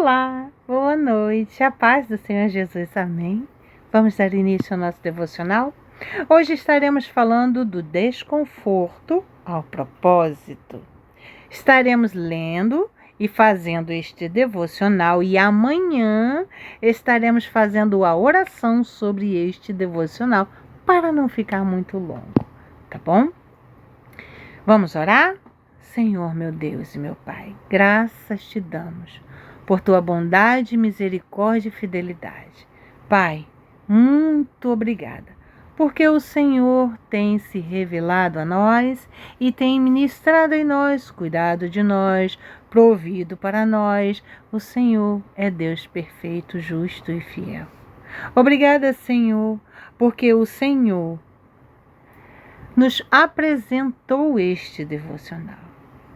Olá, boa noite, a paz do Senhor Jesus, amém? Vamos dar início ao nosso devocional? Hoje estaremos falando do desconforto ao propósito. Estaremos lendo e fazendo este devocional e amanhã estaremos fazendo a oração sobre este devocional para não ficar muito longo, tá bom? Vamos orar? Senhor, meu Deus e meu Pai, graças te damos por tua bondade, misericórdia e fidelidade. Pai, muito obrigada, porque o Senhor tem se revelado a nós e tem ministrado em nós, cuidado de nós, provido para nós. O Senhor é Deus perfeito, justo e fiel. Obrigada, Senhor, porque o Senhor nos apresentou este devocional.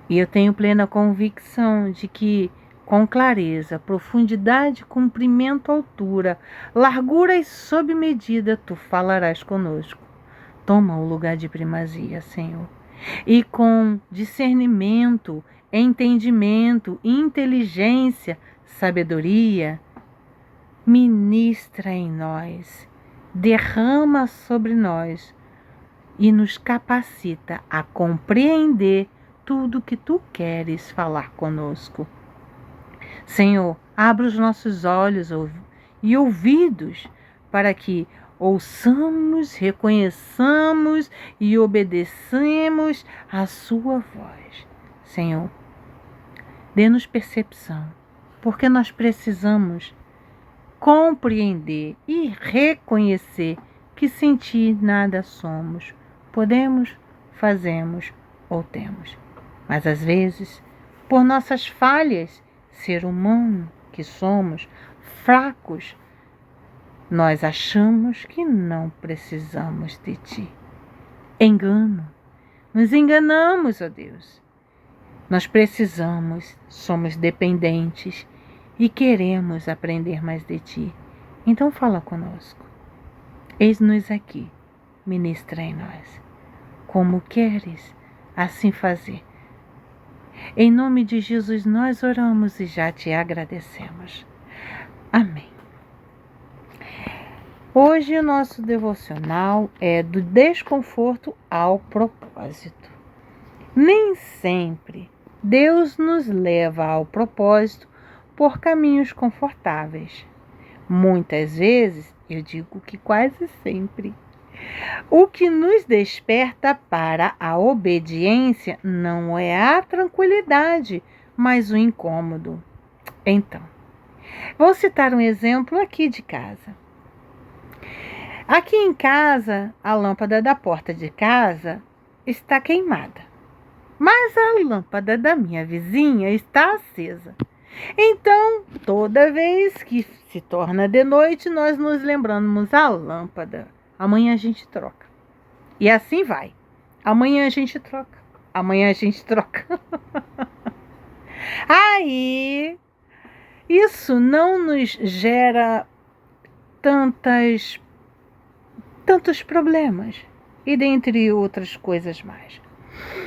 E eu tenho plena convicção de que, com clareza, profundidade, comprimento, altura, largura e sob medida, tu falarás conosco. Toma o lugar de primazia, Senhor. E com discernimento, entendimento, inteligência, sabedoria, ministra em nós, derrama sobre nós e nos capacita a compreender tudo que tu queres falar conosco. Senhor, abra os nossos olhos e ouvidos para que ouçamos, reconheçamos e obedecemos a sua voz. Senhor, dê-nos percepção, porque nós precisamos compreender e reconhecer que sem ti nada somos, podemos, fazemos ou temos. Mas às vezes, por nossas falhas, ser humano que somos, fracos, nós achamos que não precisamos de ti. Engano. Nos enganamos, ó Deus. Nós precisamos, somos dependentes e queremos aprender mais de ti. Então fala conosco. Eis-nos aqui, ministra em nós. Como queres, assim fazer. Em nome de Jesus nós oramos e já te agradecemos. Amém. Hoje o nosso devocional é do desconforto ao propósito. Nem sempre Deus nos leva ao propósito por caminhos confortáveis. Muitas vezes, eu digo que quase sempre, o que nos desperta para a obediência não é a tranquilidade, mas o incômodo. Então, vou citar um exemplo aqui de casa. Aqui em casa, a lâmpada da porta de casa está queimada, mas a lâmpada da minha vizinha está acesa. Então, toda vez que se torna de noite, nós nos lembramos a lâmpada. Amanhã a gente troca. E assim vai. Amanhã a gente troca. Amanhã a gente troca. Aí, isso não nos gera tantos problemas. E dentre outras coisas mais.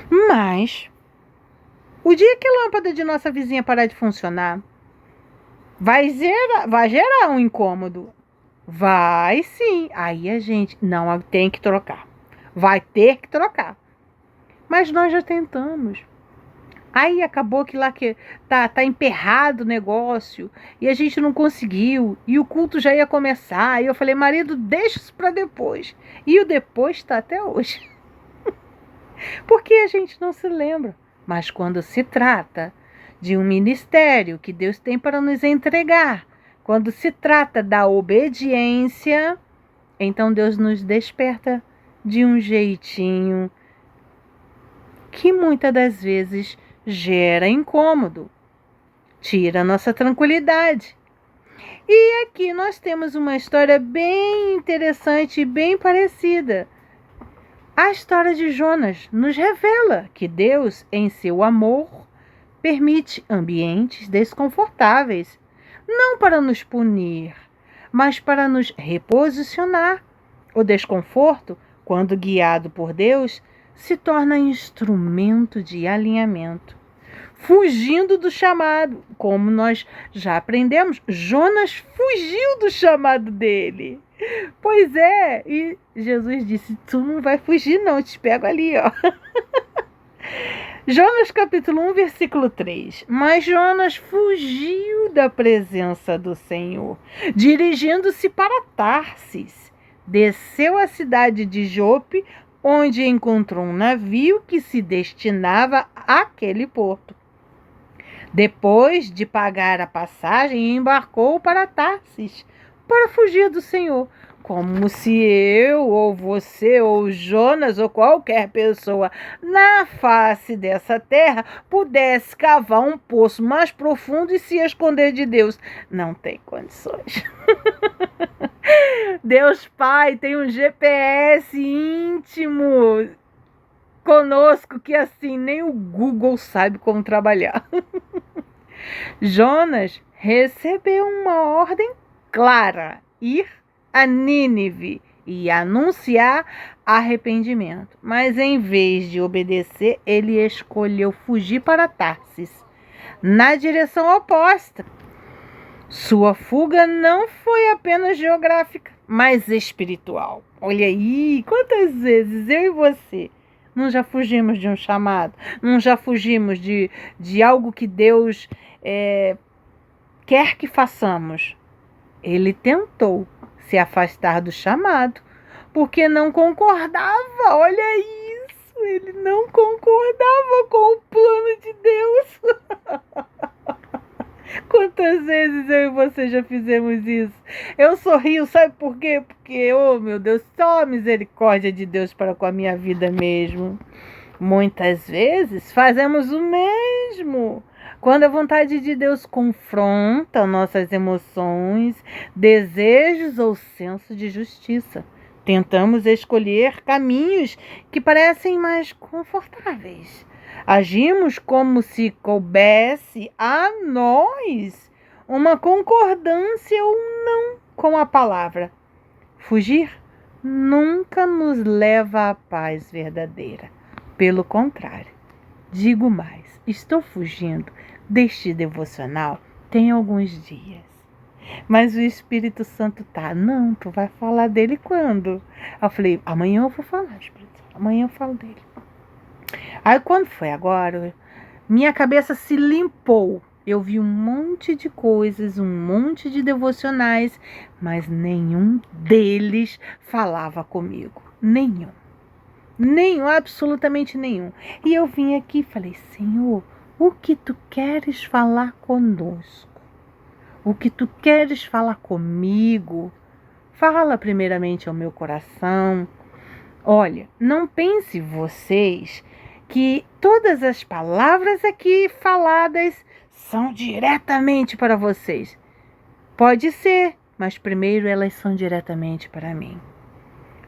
Mas, o dia que a lâmpada de nossa vizinha parar de funcionar, vai gerar um incômodo. Vai sim. Aí a gente não tem que trocar. Vai ter que trocar. Mas nós já tentamos. Aí acabou que lá que tá emperrado o negócio e a gente não conseguiu. E o culto já ia começar. E eu falei, marido, deixa isso para depois. E o depois está até hoje. Porque a gente não se lembra. Mas quando se trata de um ministério que Deus tem para nos entregar, quando se trata da obediência, então Deus nos desperta de um jeitinho que muitas das vezes gera incômodo, tira a nossa tranquilidade. E aqui nós temos uma história bem interessante e bem parecida. A história de Jonas nos revela que Deus, em seu amor, permite ambientes desconfortáveis, não para nos punir, mas para nos reposicionar. O desconforto, quando guiado por Deus, se torna instrumento de alinhamento, fugindo do chamado. Como nós já aprendemos, Jonas fugiu do chamado dele. Pois é, e Jesus disse, tu não vai fugir não, eu te pego ali, ó. Jonas capítulo 1, versículo 3. Mas Jonas fugiu da presença do Senhor, dirigindo-se para Tarsis. Desceu à cidade de Jope, onde encontrou um navio que se destinava àquele porto. Depois de pagar a passagem, embarcou para Tarsis, para fugir do Senhor. Como se eu, ou você, ou Jonas, ou qualquer pessoa na face dessa terra pudesse cavar um poço mais profundo e se esconder de Deus. Não tem condições. Deus Pai tem um GPS íntimo conosco que assim nem o Google sabe como trabalhar. Jonas recebeu uma ordem clara: ir a Nínive e anunciar arrependimento. Mas em vez de obedecer, ele escolheu fugir para Tarsis, na direção oposta. Sua fuga não foi apenas geográfica, mas espiritual. Olha aí, quantas vezes eu e você não já fugimos de um chamado, não já fugimos de algo que Deus quer que façamos. Ele tentou se afastar do chamado, porque não concordava, olha isso, ele não concordava com o plano de Deus. Quantas vezes eu e você já fizemos isso? Eu sorrio, sabe por quê? Porque, oh meu Deus, só a misericórdia de Deus para com a minha vida mesmo. Muitas vezes fazemos o mesmo. Quando a vontade de Deus confronta nossas emoções, desejos ou senso de justiça, tentamos escolher caminhos que parecem mais confortáveis. Agimos como se coubesse a nós uma concordância ou não com a palavra. Fugir nunca nos leva à paz verdadeira. Pelo contrário, digo mais, estou fugindo deste devocional tem alguns dias. Mas o Espírito Santo não, tu vai falar dele quando? Eu falei, amanhã eu vou falar, Espírito Santo, amanhã eu falo dele. Aí quando foi agora, minha cabeça se limpou. Eu vi um monte de coisas, um monte de devocionais, mas nenhum deles falava comigo. Nenhum, absolutamente nenhum. E eu vim aqui e falei, Senhor, o que tu queres falar conosco? O que tu queres falar comigo? Fala primeiramente ao meu coração. Olha, não pense vocês que todas as palavras aqui faladas são diretamente para vocês. Pode ser, mas primeiro elas são diretamente para mim.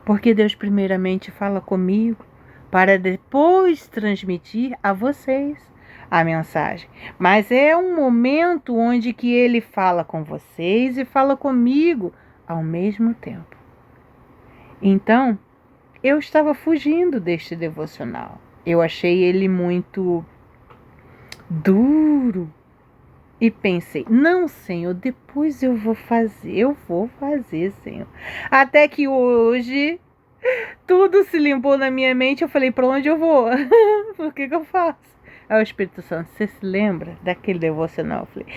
Porque Deus primeiramente fala comigo para depois transmitir a vocês a mensagem. Mas é um momento onde que Ele fala com vocês e fala comigo ao mesmo tempo. Então, eu estava fugindo deste devocional. Eu achei ele muito duro. E pensei, não, Senhor, depois eu vou fazer, Senhor. Até que hoje, tudo se limpou na minha mente, eu falei, para onde eu vou? Por que eu faço? Aí o Espírito Santo, você se lembra daquele devocional? Eu falei,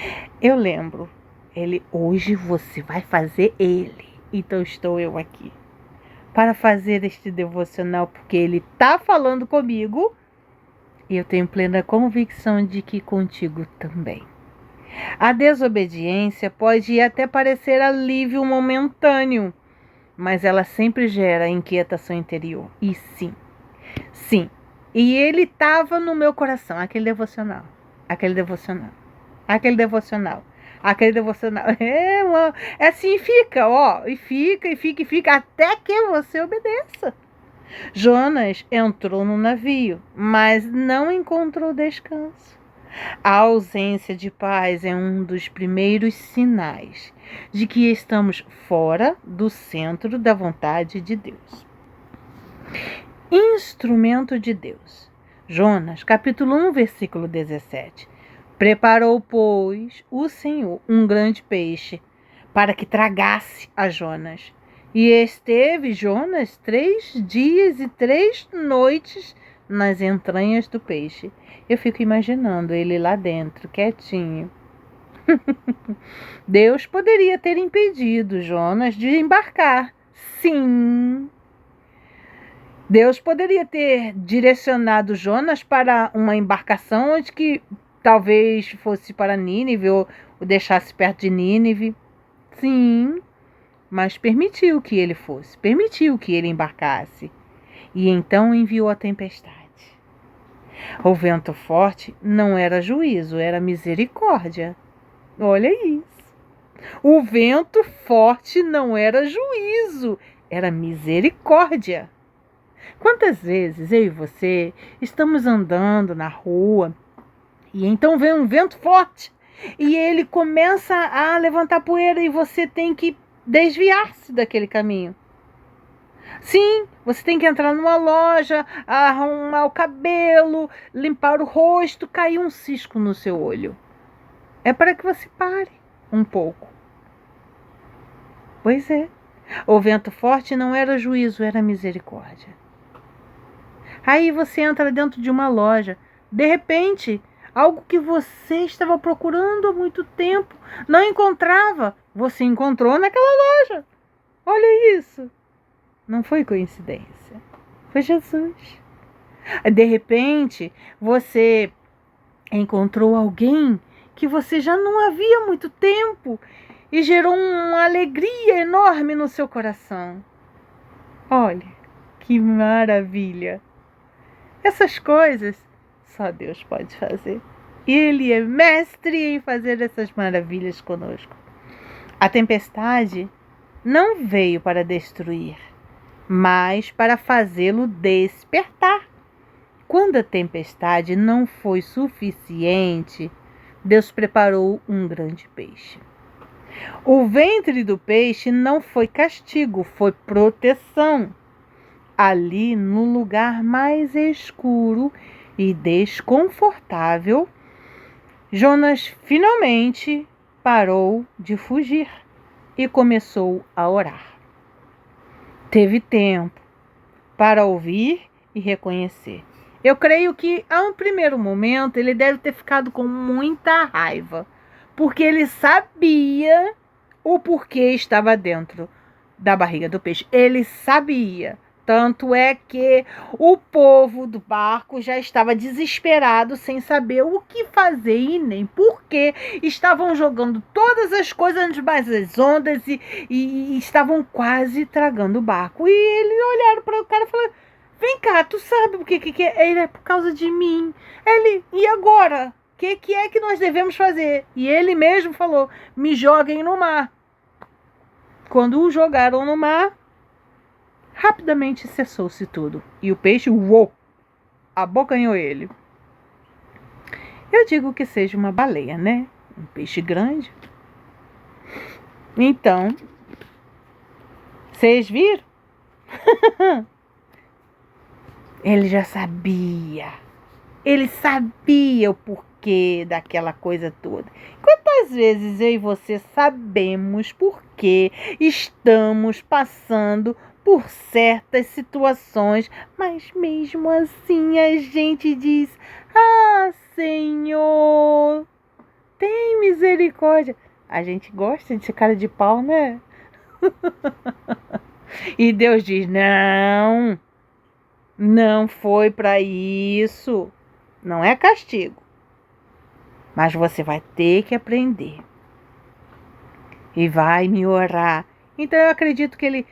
eu lembro. Ele, hoje você vai fazer ele. Então estou eu aqui para fazer este devocional, porque ele está falando comigo e eu tenho plena convicção de que contigo também. A desobediência pode até parecer alívio momentâneo, mas ela sempre gera inquietação interior. E sim, e ele estava no meu coração, aquele devocional. É assim, fica, ó, e fica, até que você obedeça. Jonas entrou no navio, mas não encontrou descanso. A ausência de paz é um dos primeiros sinais de que estamos fora do centro da vontade de Deus. Instrumento de Deus. Jonas, capítulo 1, versículo 17. Preparou, pois, o Senhor um grande peixe para que tragasse a Jonas. E esteve Jonas 3 dias e 3 noites nas entranhas do peixe. Eu fico imaginando ele lá dentro, quietinho. Deus poderia ter impedido Jonas de embarcar. Sim. Deus poderia ter direcionado Jonas para uma embarcação onde que talvez fosse para Nínive ou o deixasse perto de Nínive. Sim, mas permitiu que ele fosse, permitiu que ele embarcasse. E então enviou a tempestade. O vento forte não era juízo, era misericórdia. Olha isso. O vento forte não era juízo, era misericórdia. Quantas vezes eu e você estamos andando na rua e então vem um vento forte e ele começa a levantar poeira e você tem que desviar-se daquele caminho. Sim, você tem que entrar numa loja, arrumar o cabelo, limpar o rosto, cair um cisco no seu olho. É para que você pare um pouco. Pois é, o vento forte não era juízo, era misericórdia. Aí você entra dentro de uma loja, de repente, algo que você estava procurando há muito tempo, não encontrava, você encontrou naquela loja. Olha isso. Não foi coincidência, foi Jesus. De repente, você encontrou alguém que você já não havia há muito tempo e gerou uma alegria enorme no seu coração. Olha, que maravilha! Essas coisas só Deus pode fazer. E Ele é mestre em fazer essas maravilhas conosco. A tempestade não veio para destruir, mas para fazê-lo despertar. Quando a tempestade não foi suficiente, Deus preparou um grande peixe. O ventre do peixe não foi castigo, foi proteção. Ali, no lugar mais escuro e desconfortável, Jonas finalmente parou de fugir e começou a orar. Teve tempo para ouvir e reconhecer. Eu creio que, a um primeiro momento, ele deve ter ficado com muita raiva, porque ele sabia o porquê estava dentro da barriga do peixe. Ele sabia. Tanto é que o povo do barco já estava desesperado, sem saber o que fazer e nem por quê. Estavam jogando todas as coisas debaixo das ondas e estavam quase tragando o barco. E eles olharam para o cara e falaram: vem cá, tu sabe o que é? Ele é por causa de mim. Ele, e agora? O que é que nós devemos fazer? E ele mesmo falou: me joguem no mar. Quando o jogaram no mar, rapidamente cessou-se tudo. E o peixe, uou, abocanhou ele. Eu digo que seja uma baleia, né? Um peixe grande. Então, vocês viram? Ele já sabia. Ele sabia o porquê daquela coisa toda. Quantas vezes eu e você sabemos por que estamos passando por certas situações, mas mesmo assim a gente diz: ah, Senhor, tem misericórdia. A gente gosta de ser cara de pau, né? E Deus diz: não, não foi para isso. Não é castigo. Mas você vai ter que aprender. E vai me orar. Então eu acredito que ele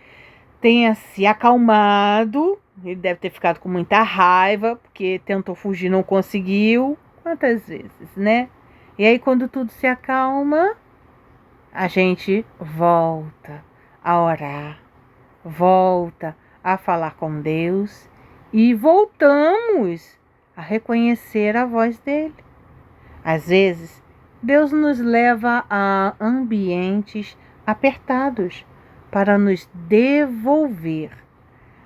tenha se acalmado. Ele deve ter ficado com muita raiva, porque tentou fugir, não conseguiu. Quantas vezes, né? E aí quando tudo se acalma, a gente volta a orar. Volta a falar com Deus. E voltamos a reconhecer a voz dele. Às vezes, Deus nos leva a ambientes apertados para nos devolver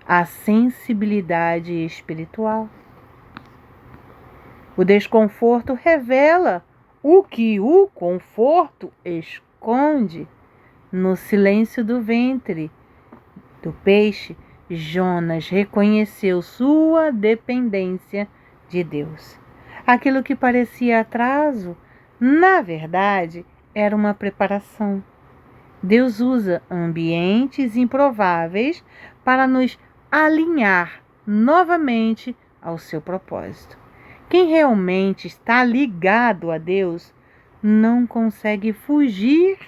a sensibilidade espiritual. O desconforto revela o que o conforto esconde. No silêncio do ventre do peixe, Jonas reconheceu sua dependência de Deus. Aquilo que parecia atraso, na verdade, era uma preparação. Deus usa ambientes improváveis para nos alinhar novamente ao seu propósito. Quem realmente está ligado a Deus não consegue fugir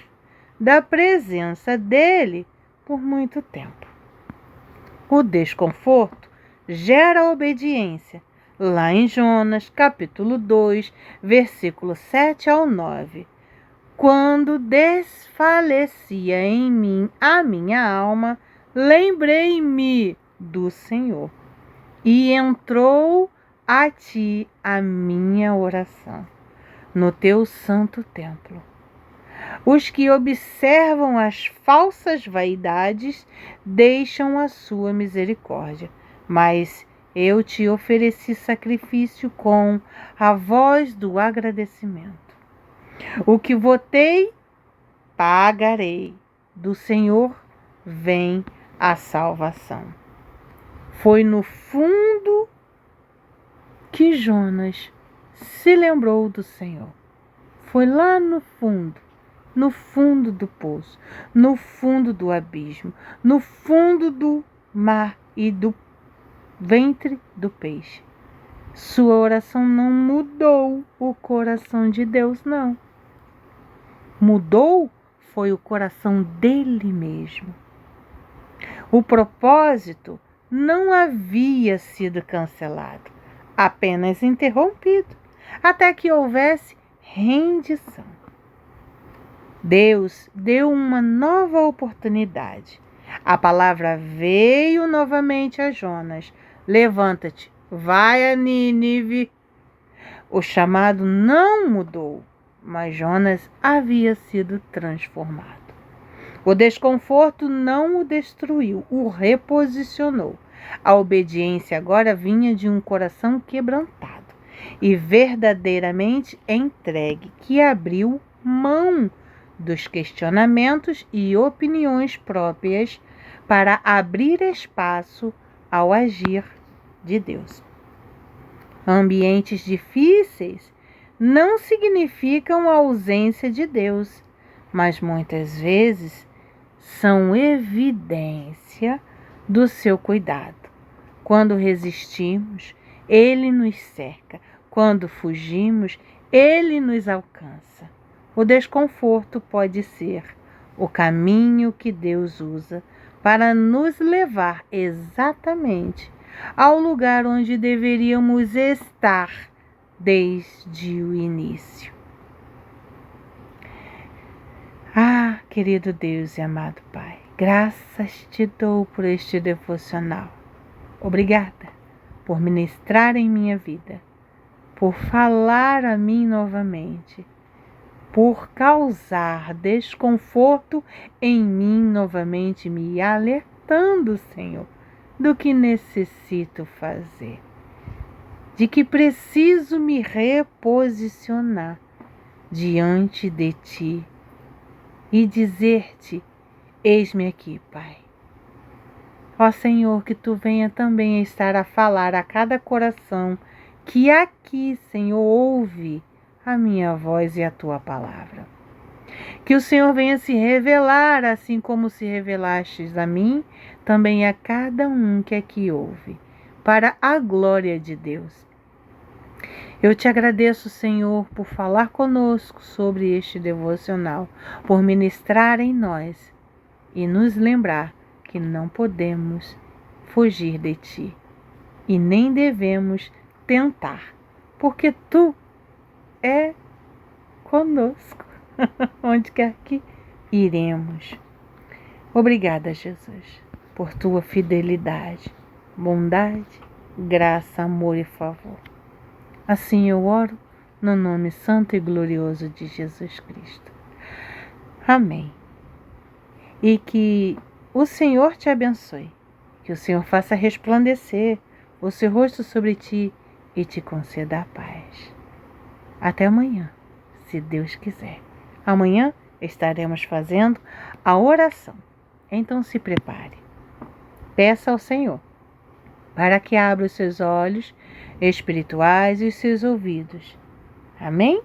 da presença dele por muito tempo. O desconforto gera obediência. Lá em Jonas, capítulo 2, versículo 7 ao 9. Quando desfalecia em mim a minha alma, lembrei-me do Senhor, e entrou a ti a minha oração, no teu santo templo. Os que observam as falsas vaidades deixam a sua misericórdia, mas eu te ofereci sacrifício com a voz do agradecimento. O que votei, pagarei. Do Senhor vem a salvação. Foi no fundo que Jonas se lembrou do Senhor. Foi lá no fundo do poço, no fundo do abismo, no fundo do mar e do ventre do peixe. Sua oração não mudou o coração de Deus, não. Mudou foi o coração dele mesmo. O propósito não havia sido cancelado, apenas interrompido, até que houvesse rendição. Deus deu uma nova oportunidade. A palavra veio novamente a Jonas: levanta-te, vai a Nínive. O chamado não mudou, mas Jonas havia sido transformado. O desconforto não o destruiu, o reposicionou. A obediência agora vinha de um coração quebrantado e verdadeiramente entregue, que abriu mão dos questionamentos e opiniões próprias para abrir espaço ao agir de Deus. Ambientes difíceis não significam a ausência de Deus, mas muitas vezes são evidência do seu cuidado. Quando resistimos, Ele nos cerca. Quando fugimos, Ele nos alcança. O desconforto pode ser o caminho que Deus usa para nos levar exatamente ao lugar onde deveríamos estar desde o início. Ah, querido Deus e amado Pai, graças te dou por este devocional. Obrigada por ministrar em minha vida, por falar a mim novamente, por causar desconforto em mim novamente, me alertando, Senhor, do que necessito fazer, de que preciso me reposicionar diante de Ti e dizer-te: eis-me aqui, Pai. Ó Senhor, que Tu venha também estar a falar a cada coração que aqui, Senhor, ouve a minha voz e a Tua palavra. Que o Senhor venha se revelar, assim como se revelastes a mim, também a cada um que aqui ouve, para a glória de Deus. Eu te agradeço, Senhor, por falar conosco sobre este devocional, por ministrar em nós e nos lembrar que não podemos fugir de Ti e nem devemos tentar, porque Tu é conosco, onde quer que iremos. Obrigada, Jesus, por Tua fidelidade, bondade, graça, amor e favor. Assim eu oro no nome santo e glorioso de Jesus Cristo. Amém. E que o Senhor te abençoe, que o Senhor faça resplandecer o seu rosto sobre ti e te conceda a paz. Até amanhã, se Deus quiser. Amanhã estaremos fazendo a oração. Então se prepare. Peça ao Senhor para que abra os seus olhos espirituais e os seus ouvidos. Amém?